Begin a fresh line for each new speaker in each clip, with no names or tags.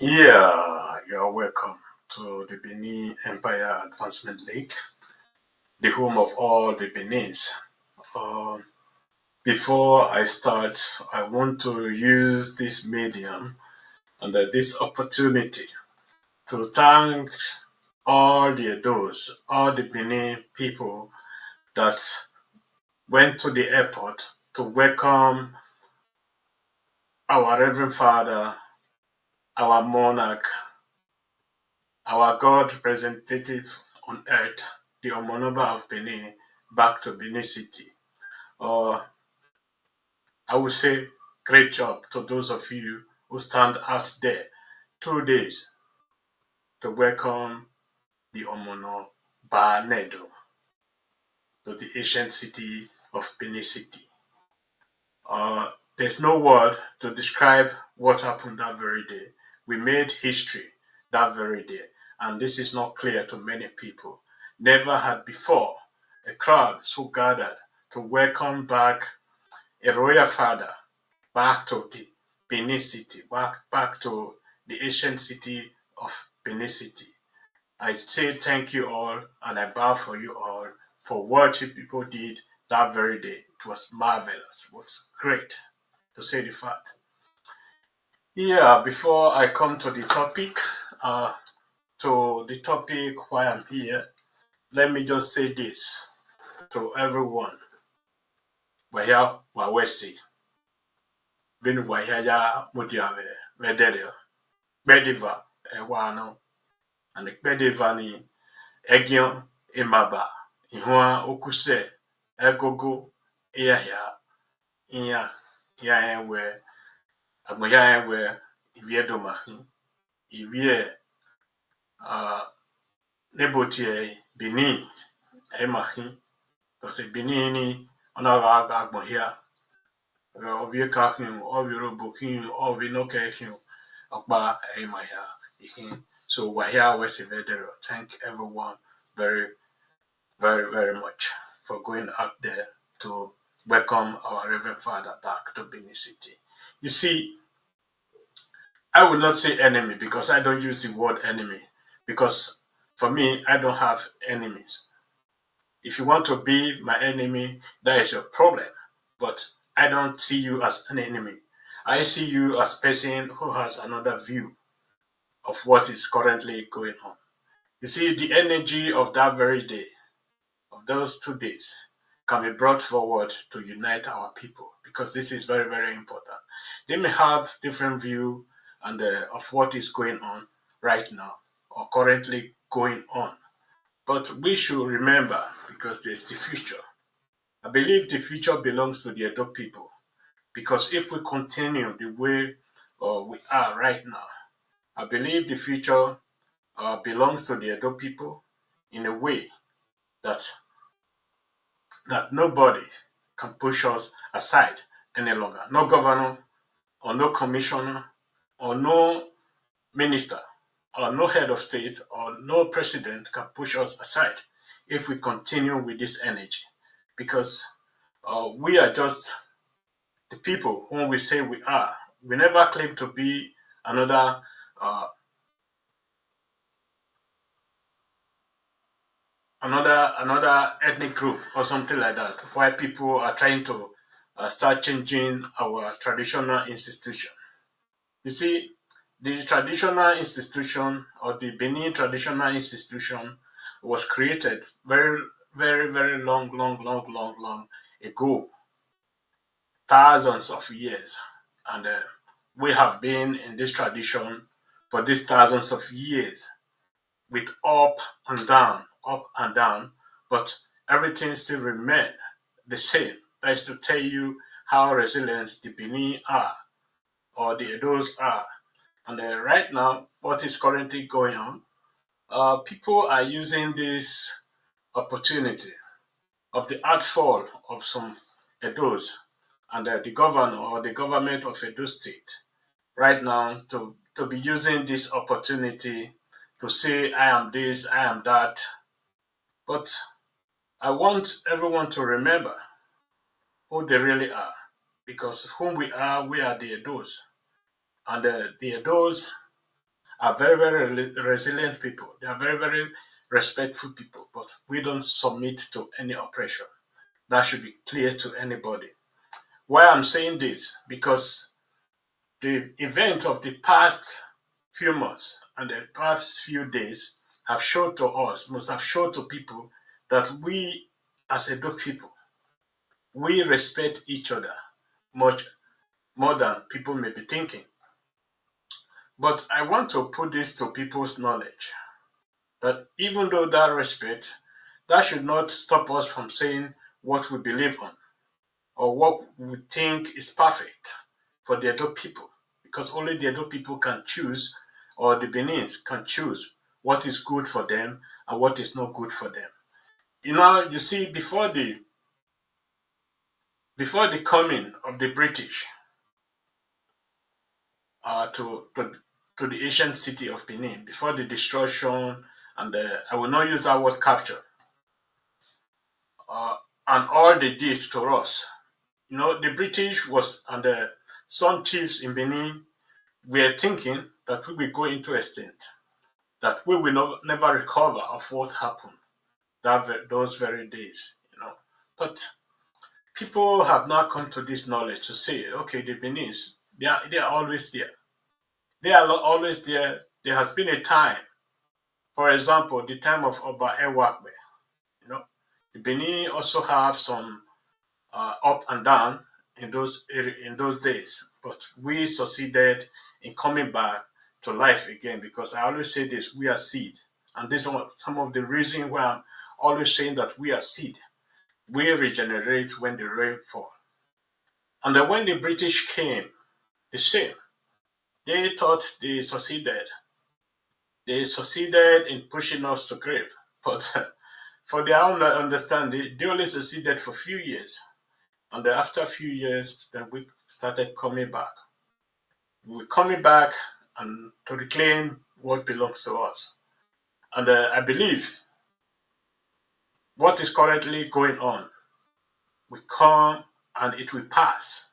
Yeah, you're welcome to the Benin Empire Advancement League, the home of all the Benins. Uh, Before I start, I want to use this medium and this opportunity to thank all the Edos, all the Benin people that went to the airport to welcome our Reverend Father, our monarch, our God representative on earth, the Omonoba of Benin, back to Benin City. Uh, I would say great job to those of you who stand out there 2 days to welcome the Omonoba Nedo to the ancient city of Benin City. There's no word to describe what happened that very day. We made history that very day, and this is not clear to many people. Never had before a crowd so gathered to welcome back a royal father back to the Benin City, back to the ancient city of Benin City. I say thank you all and I bow for you all for what you people did that very day. It was marvelous. It was great to say the fact. Yeah, before I come uh, to the topic why I'm here, let me just say this to everyone. Waya wawesi, binu waya ya mudiave, medere, bediva, wano, and the bediva ni egion imaba, ihua okuse, egogo, iya, iya, ya we, agmoya we, ivie domahi, ivie Nebotie Benin emahi because Benin ni ona agbo here obi kahin obi robokin obi no kahin okpa emaya ihin so we're here West Vedero. Thank everyone very very much for going out there to welcome our Reverend Father back to Benin City. You see, I will not say enemy because I don't use the word enemy because for me I don't have enemies. If you want to be my enemy, that is your problem. But I don't see you as an enemy. I see you as a person who has another view of what is currently going on. You see, the energy of that very day, of those 2 days, can be brought forward to unite our people because this is very important. They may have different view and of what is going on right now or currently going on. But we should remember because there's the future. I believe the future belongs to the Edo people because if we continue the way we are right now, I believe the future belongs to the Edo people in a way that nobody can push us aside any longer. No governor or no commissioner or no minister or no head of state or no president can push us aside if we continue with this energy because we are just the people whom we say we are. We never claim to be another uh, another ethnic group or something like that. Why people are trying to start changing our traditional institution. You see, the traditional institution or the Benin traditional institution was created very long ago, thousands of years, and we have been in this tradition for these thousands of years with up and down, but everything still remain the same. That is to tell you how resilient the Benin are or the Edos are. And right now, what is currently going on, people are using this opportunity of the outfall of some Edos and the governor or the government of Edo State right now to be using this opportunity to say, I am this, I am that. But I want everyone to remember who they really are because whom we are the Edos. And the Edos are very, very resilient people. They are very, very respectful people, but we don't submit to any oppression. That should be clear to anybody. Why I'm saying this? Because the event of the past few months and the past few days have showed to us, must have showed to people that we, as Edo people, we respect each other much more than people may be thinking. But I want to put this to people's knowledge that even though that respect, that should not stop us from saying what we believe on or what we think is perfect for the Edo people. Because only the Edo people can choose, or the Benins can choose what is good for them and what is not good for them. You see, before the coming of the British to the ancient city of Benin, before the destruction and I will not use that word capture, uh, and all they did to us. The British was and some chiefs in Benin were thinking that we will go into extinct, that we will never recover of what happened those very days. But people have now come to this knowledge to say, okay, the Benin, they are always there. They are always there. There has been a time, for example, the time of Oba Ewakbe. The Benin also have some up and down in those days, but we succeeded in coming back to life again because I always say this: we are seed, and this is some of the reason why I'm always saying that we are seed. We regenerate when the rain falls. And then when the British came, the same. They thought they succeeded. They succeeded in pushing us to grave, but for their own understanding, they only succeeded for a few years. And then after a few years, then we started coming back. We're coming back and to reclaim what belongs to us. And I believe what is currently going on will come and it will pass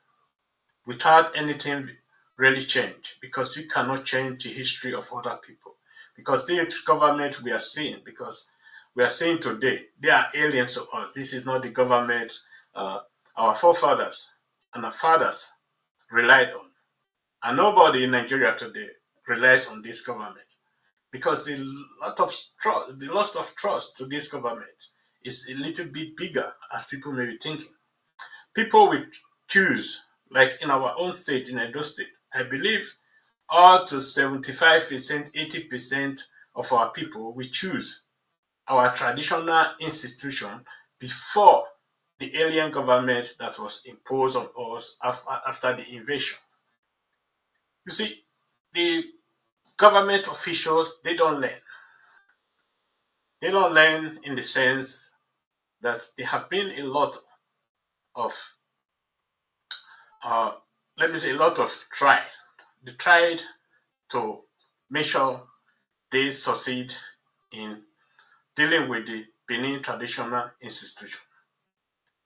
without anything really change because we cannot change the history of other people. Because this government we are seeing, because we are seeing today, they are aliens to us. This is not the government our forefathers and our fathers relied on. And nobody in Nigeria today relies on this government because the loss of trust to this government is a little bit bigger as people may be thinking. People will choose, like in our own state, in Edo State, I believe up to 75%, 80% of our people will choose our traditional institution before the alien government that was imposed on us after the invasion. You see, the government officials, they don't learn. They don't learn in the sense that there have been a lot of, uh, let me say, a lot of try. They tried to make sure they succeed in dealing with the Benin traditional institution.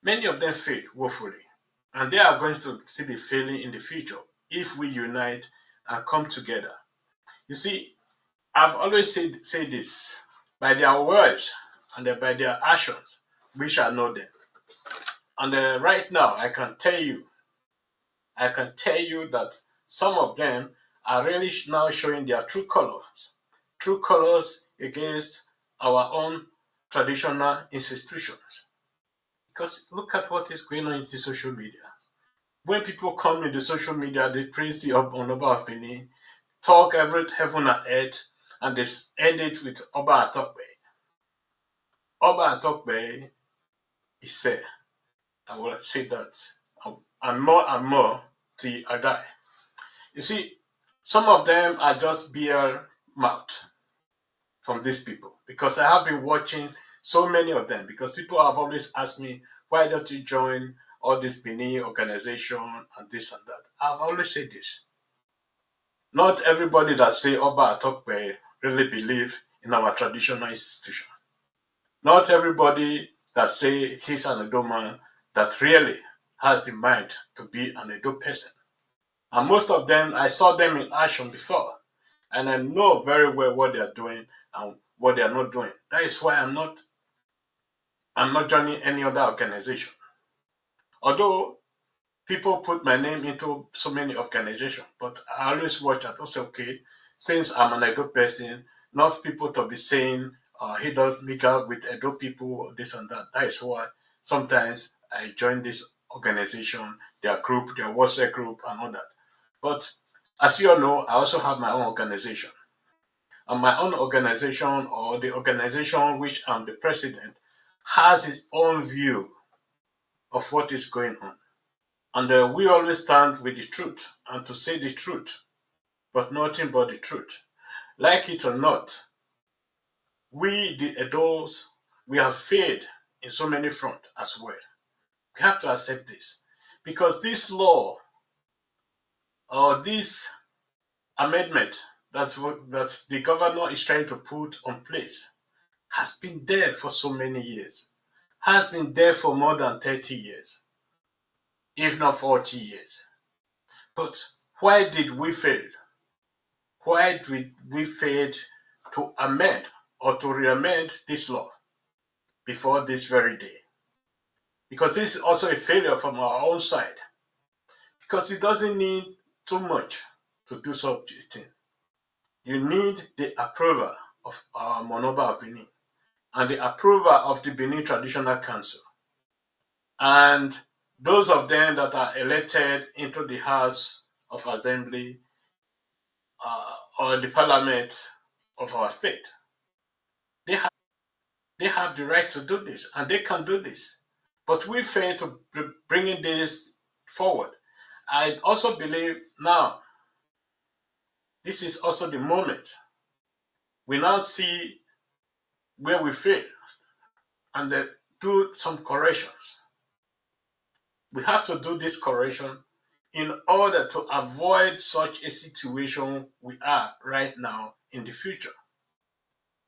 Many of them failed woefully, and they are going to still be failing in the future if we unite and come together. You see, I've always said this by their words and by their actions, we shall know them. And right now, I can tell you that some of them are really now showing their true colors against our own traditional institutions. Because look at what is going on in the social media. When people come in the social media, they praise the Oba of Benin, talk every heaven and earth, and they end it with Oba Atokbe. Oba Atokbe is said, I will say that, and more till I die. You see, some of them are just bare mouth from these people because I have been watching so many of them because people have always asked me, why don't you join all this Benin organization and this and that? I've always said this. Not everybody that say Oba Atokbe really believe in our traditional institution. Not everybody that say he's an Edo man that really has the mind to be an Edo person. And most of them, I saw them in action before. and I know very well what they are doing and what they are not doing. That is why I'm not joining any other organization. Although people put my name into so many organizations, but I always watch at also, okay, since I'm an Edo person, not people to be saying he does make out with Edo people, this and that. That is why sometimes I join this organization, their group, their WhatsApp group, and all that. But as you all know, I also have my own organization. And my own organization, or the organization which I'm the president, has its own view of what is going on. And we always stand with the truth and to say the truth, but nothing but the truth. Like it or not, we, the Edos, we have failed in so many fronts as well. We have to accept this. Because this law or this amendment that's the governor is trying to put on place has been there for so many years, has been there for more than 30 years, if not 40 years. But why did we fail? Why did we fail to amend or to re-amend this law before this very day? Because this is also a failure from our own side. Because it doesn't need too much to do such a thing. You need the approval of our Monoba of Benin and the approval of the Benin Traditional Council. And those of them that are elected into the House of Assembly or the Parliament of our state, they have the right to do this and they can do this. But we fail to bringing this forward. I also believe now this is also the moment we now see where we fail and do some corrections. We have to do this correction in order to avoid such a situation we are right now in the future.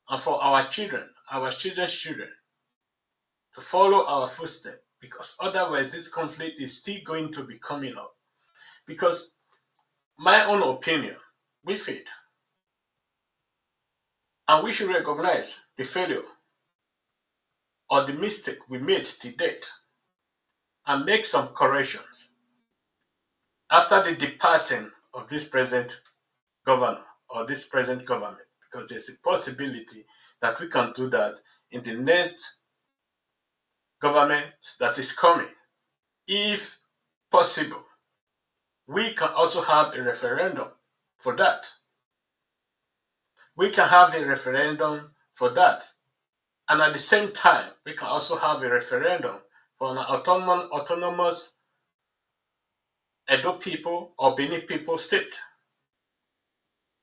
And for our children's children, to follow our footsteps, because otherwise this conflict is still going to be coming up. Because my own opinion, we failed. And we should recognize the failure or the mistake we made to date and make some corrections after the departing of this present governor or this present government, because there's a possibility that we can do that in the next government that is coming. If possible, we can also have a referendum for that. We can have a referendum for that. And at the same time, we can also have a referendum for an autonomous Edo people or Benin people state.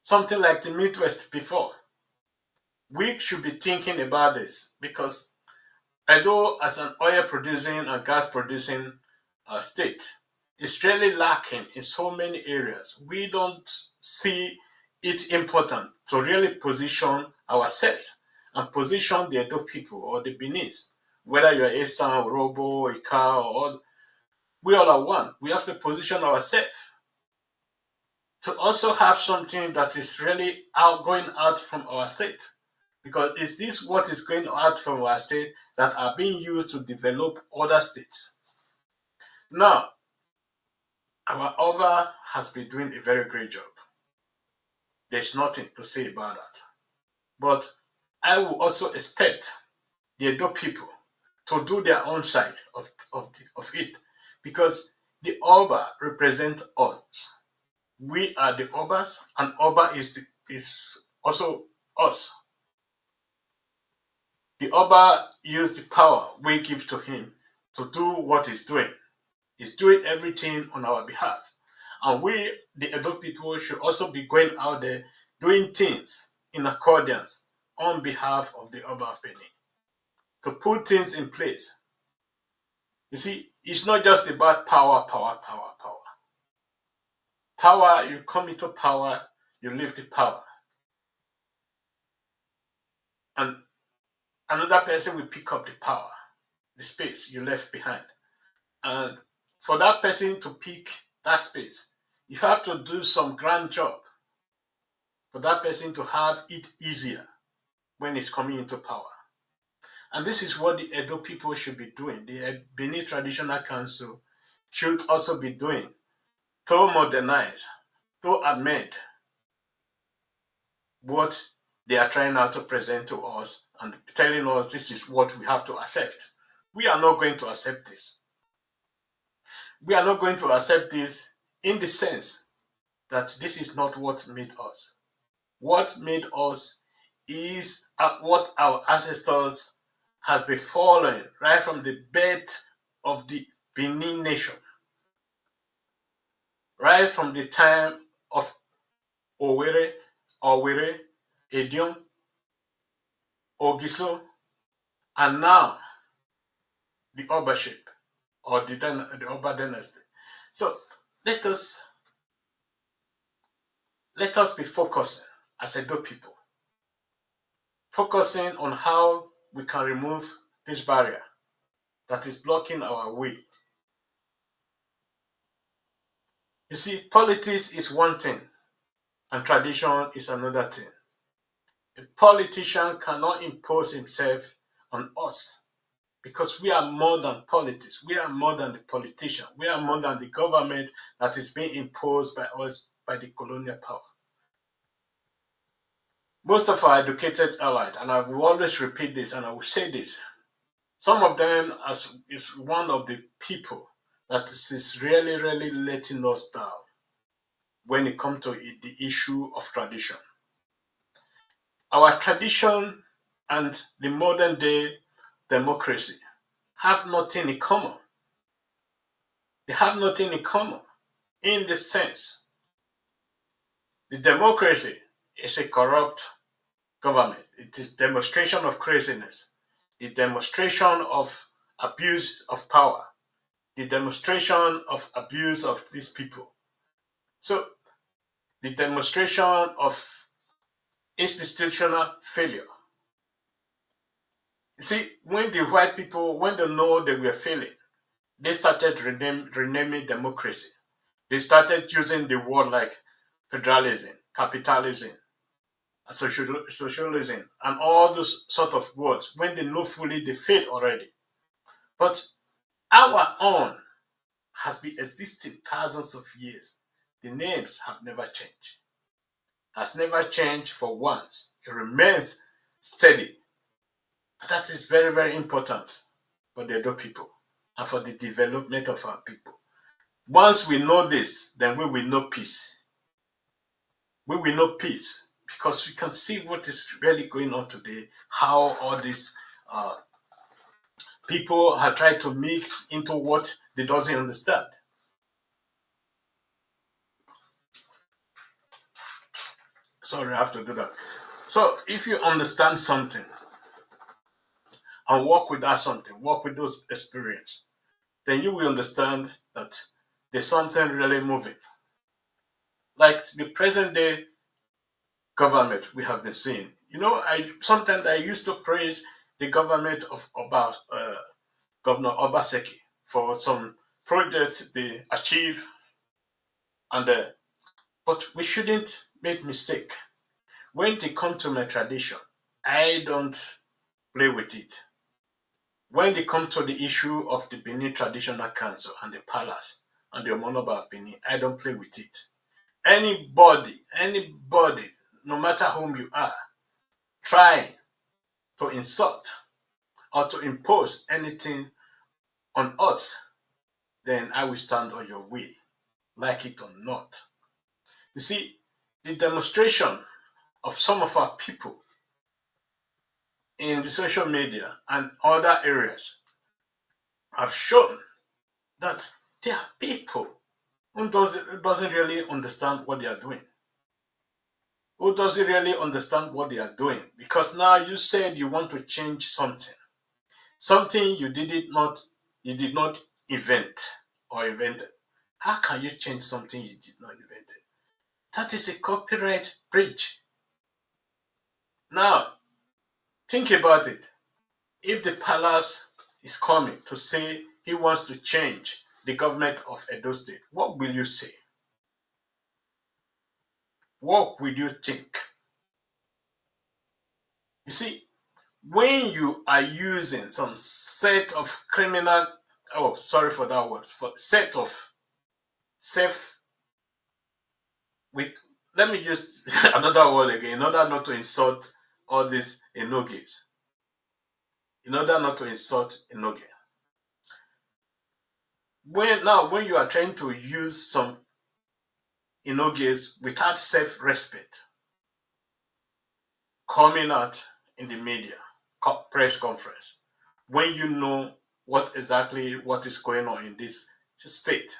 Something like the Midwest before. We should be thinking about this because Edo, as an oil producing and gas producing state, is really lacking in so many areas. We don't see it important to really position ourselves and position the Edo people or the Benin, whether you're Esan, Robo, Ika, or we all are one. We have to position ourselves to also have something that is really going out from our state. Because is this what is going out from our state that are being used to develop other states? Now, our Oba has been doing a very great job. There's nothing to say about that. But I will also expect the Edo people to do their own side of it because the Oba represent us. We are the Obas, and Oba is also us. The Oba used the power we give to him to do what he's doing. He's doing everything on our behalf. And we, the Edo people, should also be going out there doing things in accordance on behalf of the Oba of Benin to put things in place. You see, it's not just about power, power, power, power. Power, you come into power, you leave the power. And another person will pick up the power, the space you left behind. And for that person to pick that space, you have to do some grand job. for that person to have it easier when it's coming into power. And this is what the Edo people should be doing. The Benin Traditional Council should also be doing to modernize, to amend what they are trying now to present to us and telling us this is what we have to accept. We are not going to accept this. We are not going to accept this in the sense that this is not what made us. What made us is what our ancestors has been following right from the birth of the Benin nation, right from the time of Owere, Edion, Ogiso, and now the Obaship or the Oba dynasty. So let us be focusing as Edo people, focusing on how we can remove this barrier that is blocking our way. You see, politics is one thing and tradition is another thing. A politician cannot impose himself on us because we are more than politics. We are more than the politician. We are more than the government that is being imposed by us by the colonial power. Most of our educated allies, and I will always repeat this and I will say this, some of them is one of the people that is really, really letting us down when it comes to the issue of tradition. Our tradition and the modern day democracy have nothing in common. They have nothing in common in the sense the democracy is a corrupt government. It is demonstration of craziness, the demonstration of abuse of power, the demonstration of abuse of these people. So the demonstration of institutional failure. You see, when the white people, when they know they were failing, they started renaming democracy. They started using the word like federalism, capitalism, socialism, and all those sort of words when they know fully they failed already. But our own has been existing thousands of years. The names have never changed. Has never changed for once. It remains steady. That is very, very important for the Edo people and for the development of our people. Once we know this, then we will know peace. We will know peace because we can see what is really going on today, how all these people have tried to mix into what they doesn't understand. Sorry, I have to do that. So if you understand something and work with that something, work with those experience, then you will understand that there's something really moving. Like the present day government we have been seeing. You know, I used to praise the government of Governor Obaseki for some projects they achieve, and but we shouldn't make mistake. When they come to my tradition, I don't play with it. When they come to the issue of the Benin Traditional Council and the palace and the Omonoba of Benin, I don't play with it. Anybody, no matter whom you are, try to insult or to impose anything on us, then I will stand on your way, like it or not. You see, the demonstration of some of our people in the social media and other areas have shown that there are people who doesn't really understand what they are doing. Who doesn't really understand what they are doing? Because now you said you want to change something. Something you did not invent or invented. How can you change something you did not invent? That is a copyright breach. Now, think about it. If the palace is coming to say he wants to change the government of Edo State, what will you say? What will you think? You see, when you are using some set of criminal, oh, sorry for that word, for set of self with, let me just another word again, in order not to insult all these enoges, in order not to insult enoge. When you are trying to use some enoges without self-respect, coming out in the media, press conference, when you know what is going on in this state,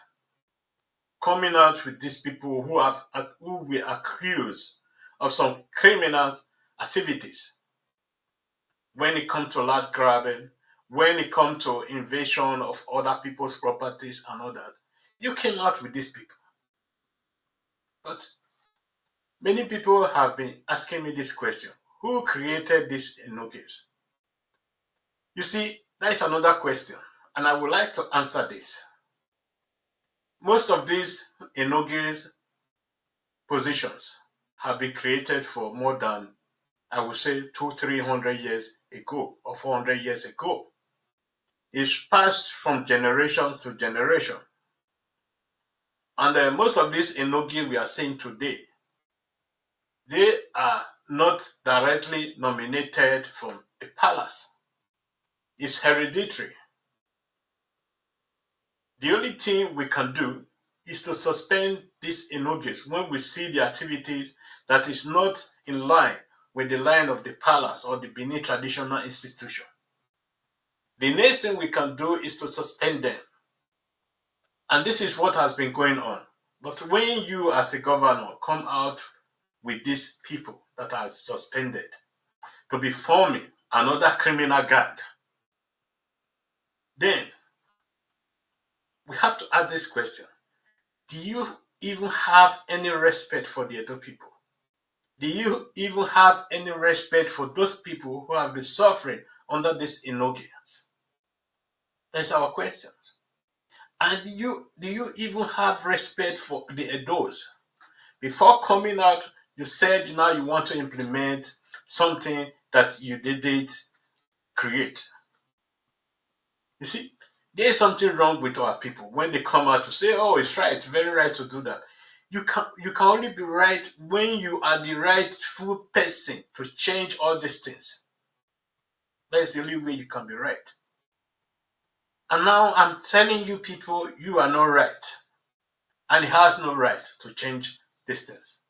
coming out with these people who were accused of some criminal activities when it comes to land grabbing, when it comes to invasion of other people's properties and all that. You came out with these people. But many people have been asking me this question. Who created these enoges? You see, that is another question, and I would like to answer this. Most of these enoges positions have been created for more than, I would say, 200-300 years ago or 400 years ago. It's passed from generation to generation. And most of these enogi we are seeing today, they are not directly nominated from the palace. It's hereditary. The only thing we can do is to suspend these enogis when we see the activities that is not in line with the line of the palace or the Benin traditional institution. The next thing we can do is to suspend them. And this is what has been going on. But when you as a governor come out with these people that are suspended to be forming another criminal gang, then we have to ask this question. Do you even have any respect for the Edo people? Do you even have any respect for those people who have been suffering under these enogians? That's our questions. And do you even have respect for the Edos? Before coming out, you said now you want to implement something that you didn't create. You see, there's something wrong with our people when they come out to say, oh, it's right, it's very right to do that. You can only be right when you are the rightful person to change all these things. That's the only way you can be right. And now I'm telling you people, you are not right. And he has no right to change these things.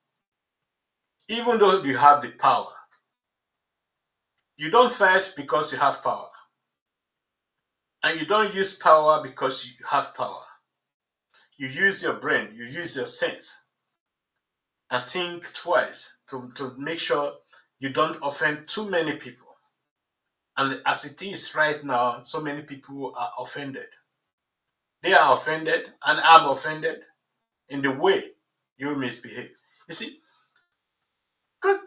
Even though you have the power. You don't fight because you have power. And you don't use power because you have power. You use your brain, you use your sense, and think twice to make sure you don't offend too many people. And as it is right now, so many people are offended. They are offended, and I'm offended in the way you misbehave. You see,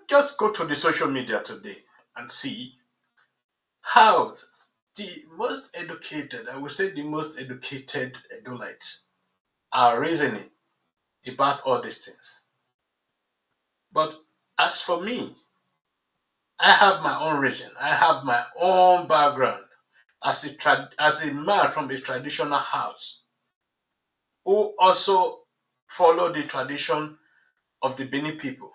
just go to the social media today and see how the most educated, I would say the most educated Edolites are reasoning about all these things. But as for me, I have my own reason. I have my own background as a man from a traditional house who also follow the tradition of the Benin people.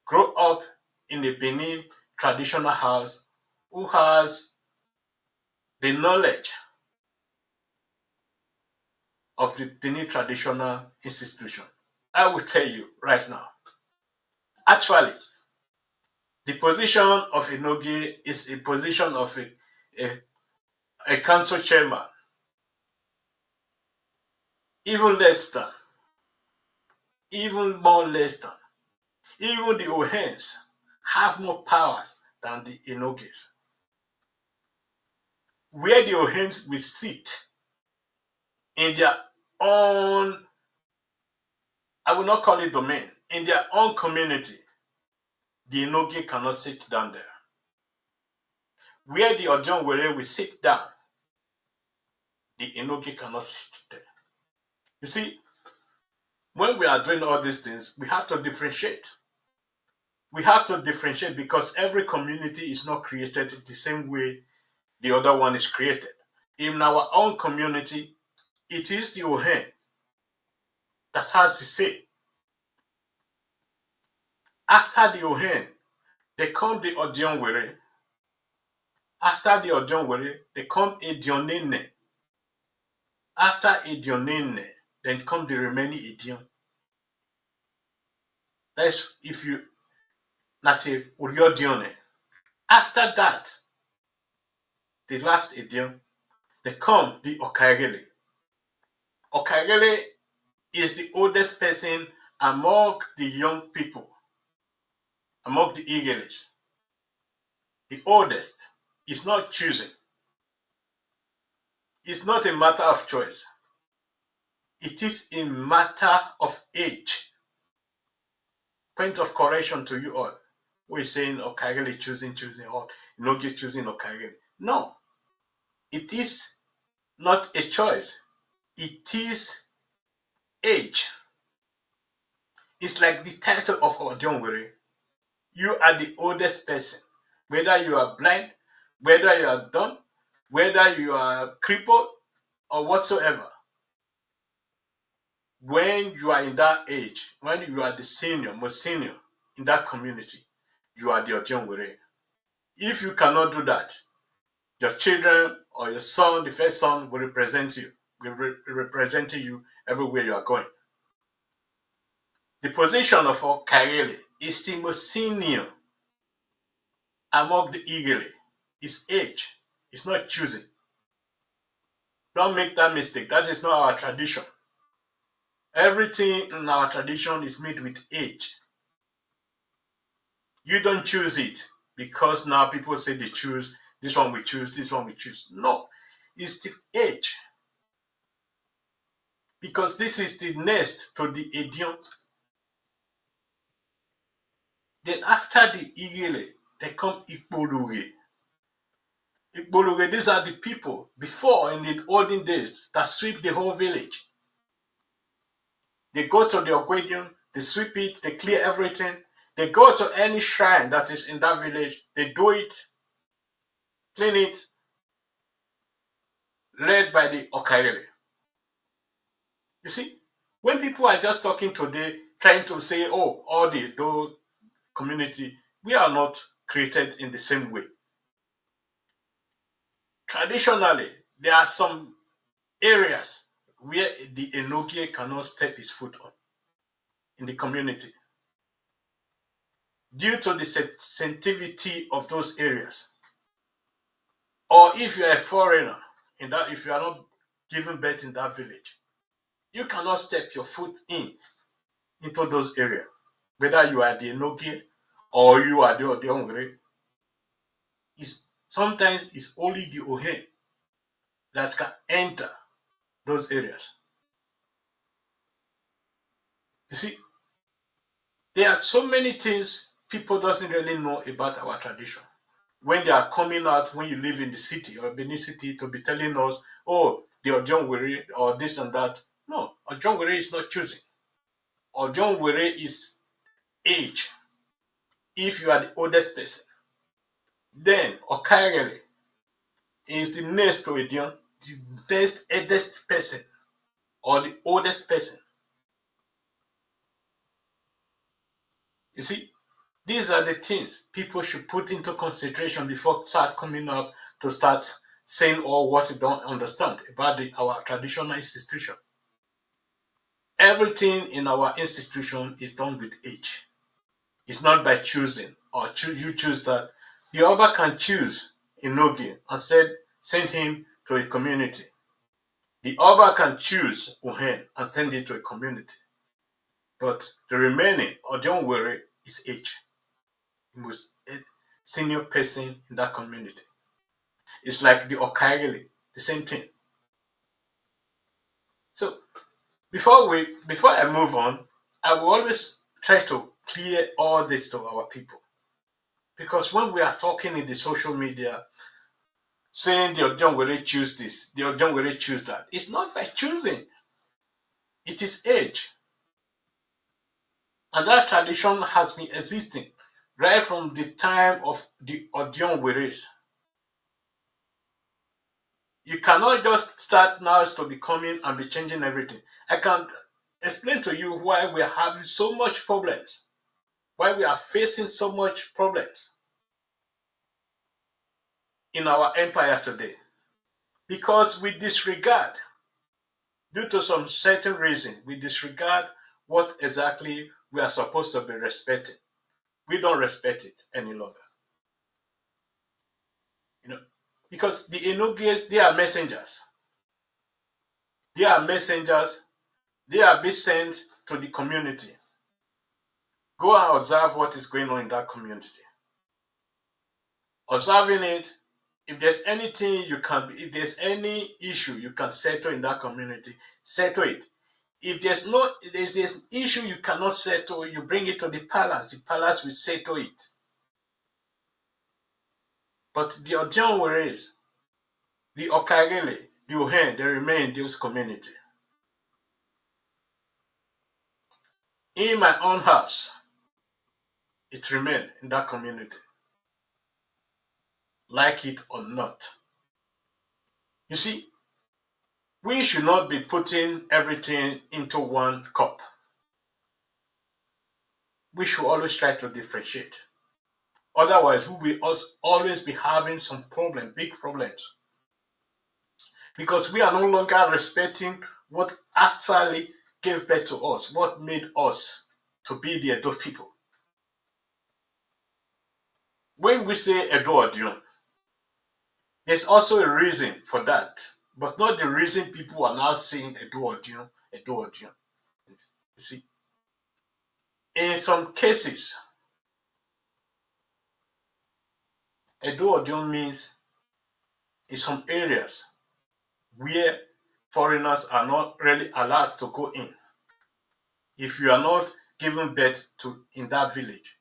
Grow up in a Benin traditional house who has the knowledge of the Benin traditional institution. I will tell you right now. Actually, the position of Enogi is a position of a council chairman, even less than, even more less than. Even the Ohens have more powers than the Enogis. Where the Ohens will sit in their own, I will not call it domain, in their own community, the Enogi cannot sit down there. Where the Ojon Were will sit down, the Enogi cannot sit there. You see, when we are doing all these things, we have to differentiate. We have to differentiate because every community is not created the same way the other one is created. In our own community, it is the Ohen that has to say. After the Ohen, they come the Odionwere. After the Odionwere, they come Edionene. After Edionene, then come the remaining Edion. That's if you Nate Uriodione. After that, the last Edion, they come the Okaigele. Okaigele is the oldest person among the young people, among the Igeles. The oldest is not choosing. It's not a matter of choice. It is a matter of age. Point of correction to you all. We're saying Okaigele choosing, or Inogie choosing Okaigele. No, it is not a choice. It is age. It's like the title of our Jongwere. You are the oldest person. Whether you are blind, whether you are dumb, whether you are crippled, or whatsoever. When you are in that age, when you are the senior, most senior in that community, you are the Jongwere. If you cannot do that, your children or your son, the first son, will represent you, representing you everywhere you are going. The position of Okaigele is the most senior among the Igele. It's age. It's not choosing. Don't make that mistake. That is not our tradition. Everything in our tradition is made with age. You don't choose it because now people say they choose, this one we choose, this one we choose. No, it's the age. Because this is the next to the Edion. Then after the Igele, they come Ikpoluge. Ikpoluge, these are the people before in the olden days that sweep the whole village. They go to the Ogwedion, they sweep it, they clear everything. They go to any shrine that is in that village, they do it, clean it, led by the Okaigele. You see, when people are just talking today, trying to say, oh, all the community, we are not created in the same way. Traditionally, there are some areas where the Enogie cannot step his foot on in the community due to the sensitivity of those areas. Or if you are a foreigner, in that, if you are not given birth in that village, you cannot step your foot into those areas. Whether you are the Enogie or you are the Ongre, sometimes it's only the Ohe that can enter those areas. You see, there are so many things people doesn't really know about our tradition. When they are coming out, when you live in the city or Benin city, to be telling us, oh, the Ojongwere or this and that. No, Ojongwere is not choosing. Ojongwere is age. If you are the oldest person, then Okaigele is the next to Edion, the next eldest person or the oldest person. You see, these are the things people should put into consideration before start coming up to start saying all what you don't understand about our traditional institution. Everything in our institution is done with age. It's not by choosing or you choose that. The Oba can choose Inogi and send him to a community. The Oba can choose Uhen and send it to a community. But the remaining, or don't worry, is age. The most senior person in that community. It's like the Okaigele, the same thing. So before I move on, I will always try to clear all this to our people. Because when we are talking in the social media, saying the Ojongwere choose this, the Ojongwere choose that, it's not by choosing. It is age. And that tradition has been existing right from the time of the Odion Weres. You cannot just start now to be coming and be changing everything. I can explain to you why we are having so much problems, why we are facing so much problems in our empire today. Because we disregard, due to some certain reason, we disregard what exactly we are supposed to be respecting. We don't respect it any longer. You know, because the Enugians, they are messengers. They are messengers. They are being sent to the community. Go and observe what is going on in that community. Observing it, if there's anything you can, if there's any issue you can settle in that community, settle it. If there's an issue you cannot settle, you bring it to the palace. The palace will settle it. But the Odion Weres, the Okagele, the Ohen, they remain in those community. In my own house, it remained in that community. Like it or not. You see, we should not be putting everything into one cup. We should always try to differentiate. Otherwise, we will always be having some problem, big problems. Because we are no longer respecting what actually gave birth to us, what made us to be the Edo people. When we say Edo Odion, there's also a reason for that, but not the reason people are now saying Edo Odion, Edo Odion. You see, in some cases, Edo Odion means in some areas where foreigners are not really allowed to go in. If you are not given birth to in that village,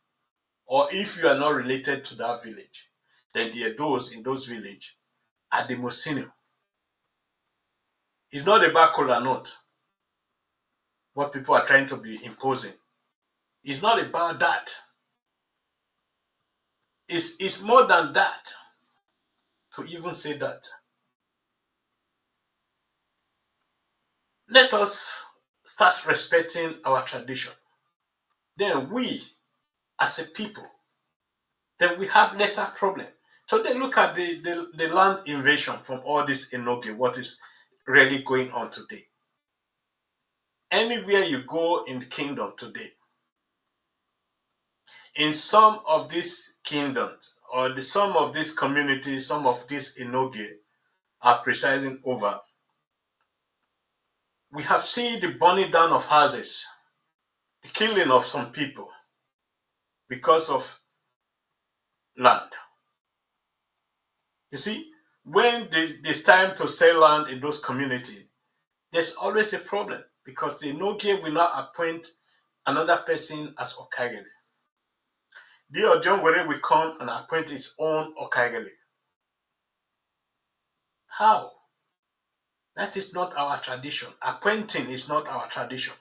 or if you are not related to that village, then the Edos in those villages are the most senior. It's not about color note, what people are trying to be imposing. It's not about that. It's more than that to even say that. Let us start respecting our tradition. Then we, as a people, then we have lesser problem. So then look at the land invasion from all this Enoge, what is really going on today. Anywhere you go in the kingdom today, in some of these kingdoms, or some of these communities, some of these Enoge are presiding over, we have seen the burning down of houses, the killing of some people because of land. You see, when it's time to sell land in those communities, there's always a problem because the Enoge will not appoint another person as Okagele. The Odion Were will come and appoint his own Okagele. How? That is not our tradition. Appointing is not our tradition.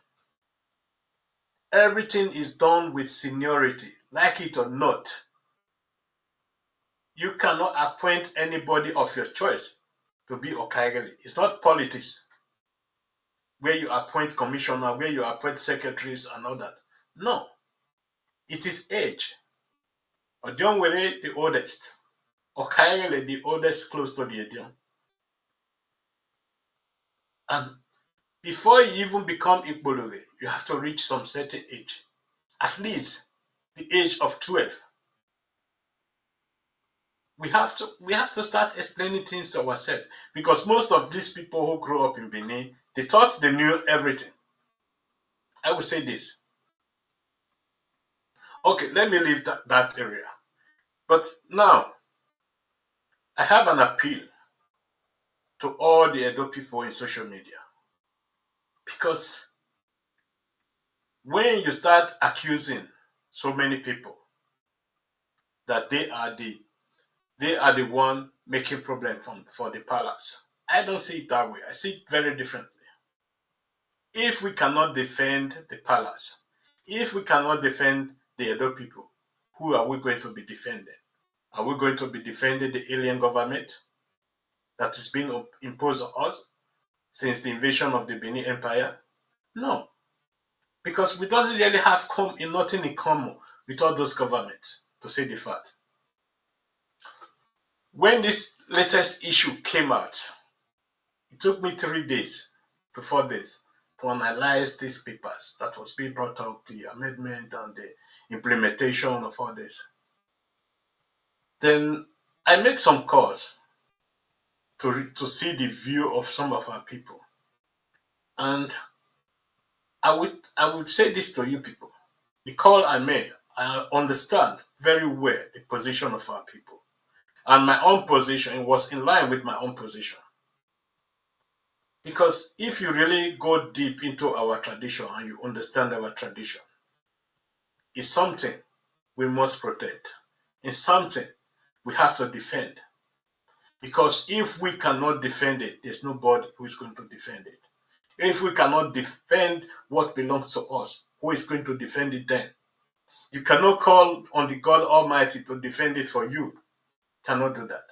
Everything is done with seniority, like it or not. You cannot appoint anybody of your choice to be Okagele. It's not politics, where you appoint commissioner, where you appoint secretaries and all that. No. It is age. Odion Were, the oldest. Okagele, the oldest close to the Edion. And before you even become Igbolore, you have to reach some certain age. At least the age of 12. We have to start explaining things to ourselves. Because most of these people who grew up in Benin, they thought they knew everything. I will say this. Okay, let me leave that area. But now, I have an appeal to all the Edo people in social media. Because when you start accusing so many people that they are the one making problem for the palace, I don't see it that way. I see it very differently. If we cannot defend the palace, if we cannot defend the Edo people, who are we going to be defending? Are we going to be defending the alien government that is being imposed on us since the invasion of the Benin Empire? No, because we don't really have nothing in common with all those governments, to say the fact. When this latest issue came out, it took me 3 days to 4 days to analyze these papers that was being brought up, the amendment and the implementation of all this. Then I made some calls to see the view of some of our people. And I would say this to you people. The call I made, I understand very well the position of our people. And my own position was in line with my own position. Because if you really go deep into our tradition and you understand our tradition, it's something we must protect. It's something we have to defend. Because if we cannot defend it, there's nobody who is going to defend it. If we cannot defend what belongs to us, who is going to defend it then? You cannot call on the God Almighty to defend it for you. Cannot do that.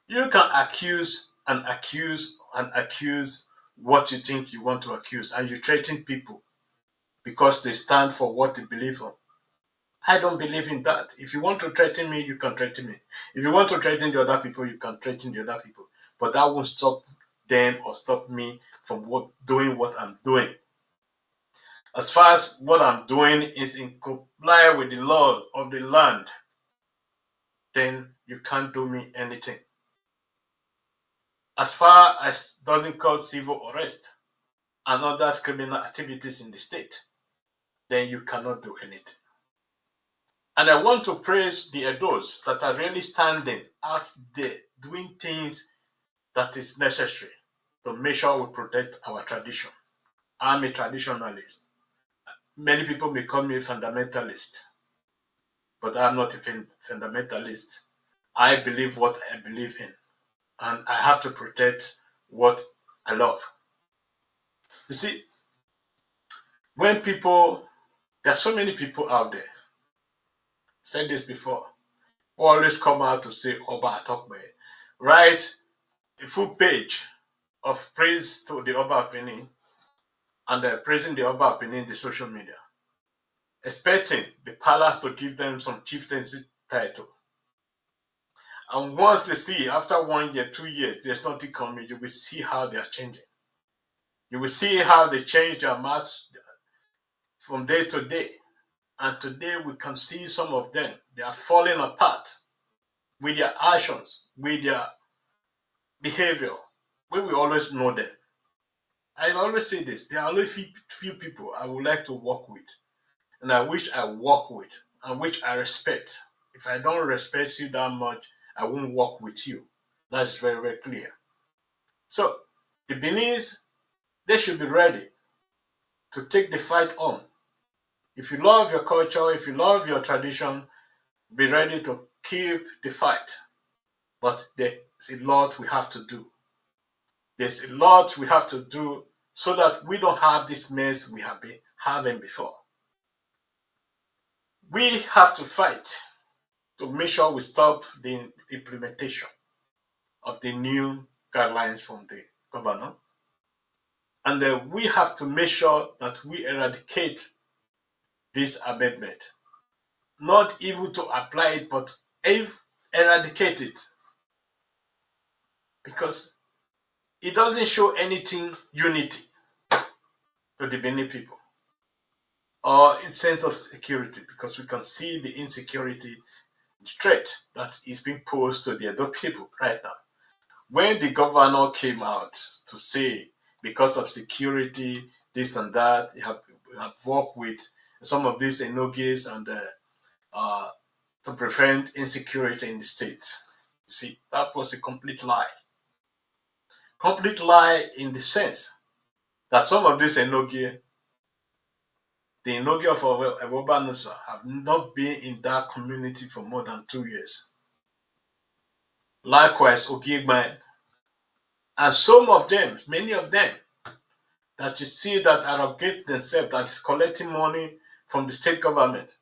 You can accuse and accuse and accuse what you think you want to accuse, and you threaten people because they stand for what they believe on. I don't believe in that. If you want to threaten me, you can threaten me. If you want to threaten the other people, you can threaten the other people. But that won't stop them or stop me from doing what I'm doing. As far as what I'm doing is in comply with the law of the land, then you can't do me anything. As far as doesn't cause civil arrest and other criminal activities in the state, then you cannot do anything. And I want to praise the Edos that are really standing out there doing things that is necessary to make sure we protect our tradition. I'm a traditionalist. Many people may call me a fundamentalist, but I'm not a fundamentalist. I believe what I believe in, and I have to protect what I love. You see, when people, there are so many people out there, said this before, who always come out to say, Oba Atokbe, write a full page of praise to the Oba of Benin and praising the Oba of Benin in the social media, expecting the palace to give them some chieftaincy title. And once they see, after 1 year, 2 years, there's nothing coming, you will see how they are changing. You will see how they change their mouth from day to day. And today we can see some of them, they are falling apart with their actions, with their behavior. We will always know them. I always say this, there are only few people I would like to work with, and I wish I work with, and which I respect. If I don't respect you that much, I won't work with you. That's very, very clear. So, the Beninese, they should be ready to take the fight on. If you love your culture, if you love your tradition, be ready to keep the fight. But there's a lot we have to do. There's a lot we have to do so that we don't have this mess we have been having before. We have to fight to make sure we stop the implementation of the new guidelines from the governor. And then we have to make sure that we eradicate this amendment. Not even to apply it, but eradicate it. Because it doesn't show anything unity to the Benin people or in sense of security, because we can see the insecurity threat that is being posed to the Edo people right now. When the governor came out to say, because of security, this and that, we have worked with some of these enoges and to prevent insecurity in the state. You see, that was a complete lie. Complete lie in the sense that some of these enoge, the enoge of Eboba Nusa, have not been in that community for more than 2 years. Likewise, Ogiegban, and some of them, many of them, that you see that arrogate themselves, that is collecting money from the state government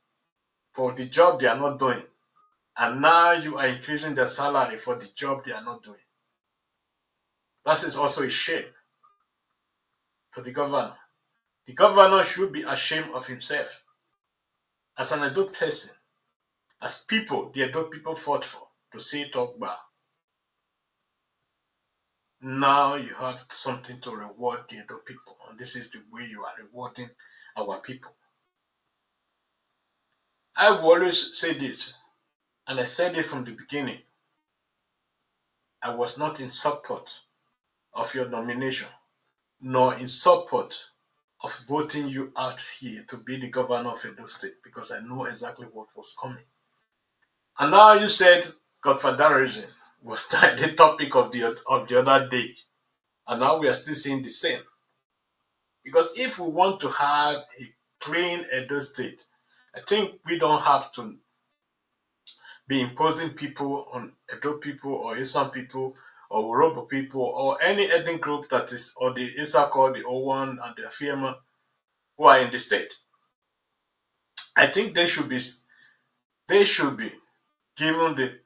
for the job they are not doing. And now you are increasing their salary for the job they are not doing. That is also a shame to the governor. The governor should be ashamed of himself as an adult person, as people, the adult people fought for to say talk back. Now you have something to reward the adult people, and this is the way you are rewarding our people. I will always say this, and I said it from the beginning. I was not in support of your nomination, nor in support of voting you out here to be the governor of Edo State, because I know exactly what was coming. And now you said godfatherism was the topic of the other day, and now we are still seeing the same. Because if we want to have a clean Edo State, I think we don't have to be imposing people on Edo people or Isan people or Urobo people or any ethnic group that is, or the Isak or the Owan and the Afiema who are in the state. I think they should be given the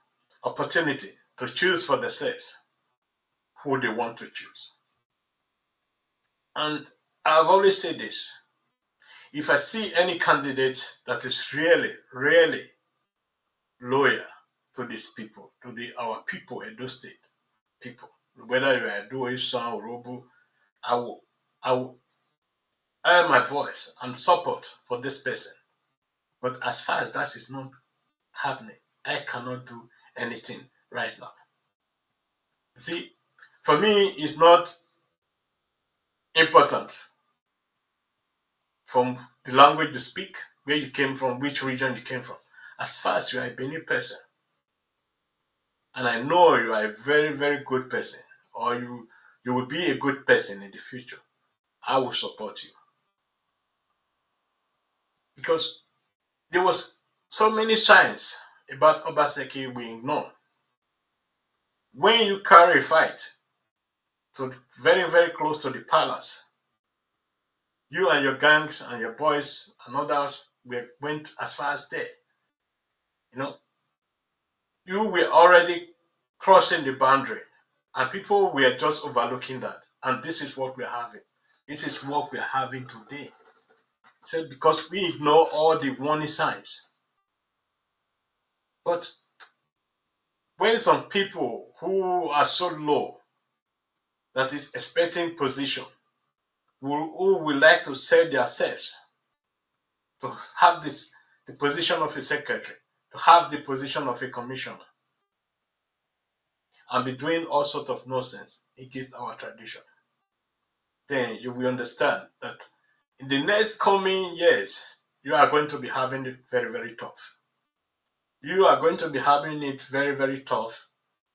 opportunity to choose for themselves who they want to choose. And I've always said this: if I see any candidate that is really, really loyal to these people, to our people, Edo State people, whether you are Edo, Isan, or Robo, I will air my voice and support for this person. But as far as that is not happening, I cannot do anything right now. See, for me, it's not important from the language you speak, where you came from, which region you came from. As far as you are a Benin person, and I know you are a very, very good person, or you will be a good person in the future, I will support you. Because there was so many signs about Obaseki we ignore. When you carry a fight to very, very close to the palace, you and your gangs and your boys and others went as far as there. You know, you were already crossing the boundary, and people were just overlooking that. And this is what we're having. This is what we're having today. So because we ignore all the warning signs. But when some people who are so low that is expecting position, who will like to sell themselves to have the position of a secretary, to have the position of a commissioner, and be doing all sorts of nonsense against our tradition, then you will understand that in the next coming years, you are going to be having it very, very tough. You are going to be having it very, very tough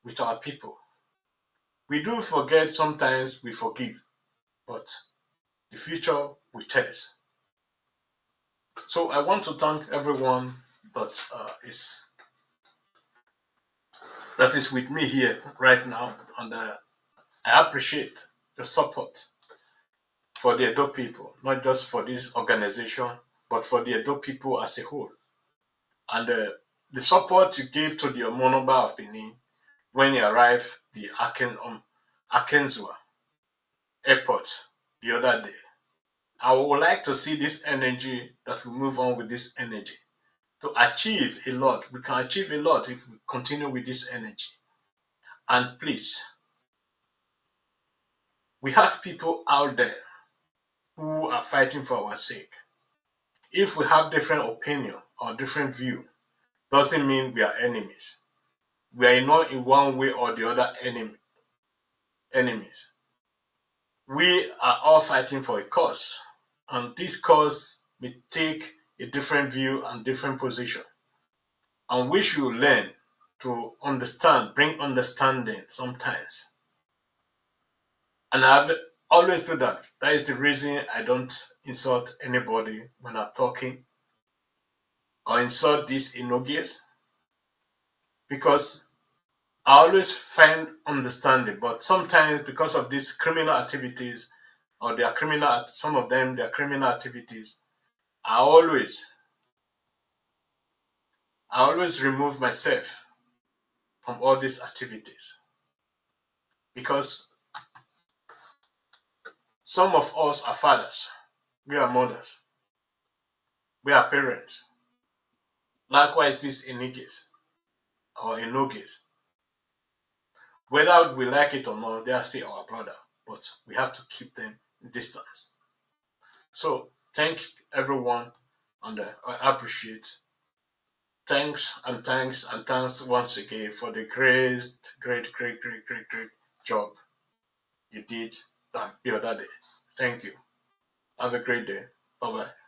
with our people. We do forget sometimes, we forgive, but the future will tell us. So I want to thank everyone that is with me here right now, and I appreciate the support for the Edo people, not just for this organization, but for the Edo people as a whole. And the support you gave to the Omonoba of Benin when he arrived the Akenzua airport the other day. I would like to see this energy, that we move on with this energy to achieve a lot. We can achieve a lot if we continue with this energy. And please, we have people out there who are fighting for our sake. If we have different opinion or different view, doesn't mean we are enemies. We are not in one way or the other enemies. We are all fighting for a cause, and this cause may take a different view and different position. And we should learn to understand, bring understanding sometimes. And I've always do that. That is the reason I don't insult anybody when I'm talking, or insult these Inogies, because I always find understanding. But sometimes, because of these criminal activities, or some of them, their criminal activities, I always remove myself from all these activities because some of us are fathers, we are mothers, we are parents. Likewise, these Inigis or Inogis, whether we like it or not, they are still our brother, but we have to keep them in distance. So thank everyone, and I appreciate. Thanks and thanks and thanks once again for the great job you did the other day. Thank you. Have a great day. Bye bye.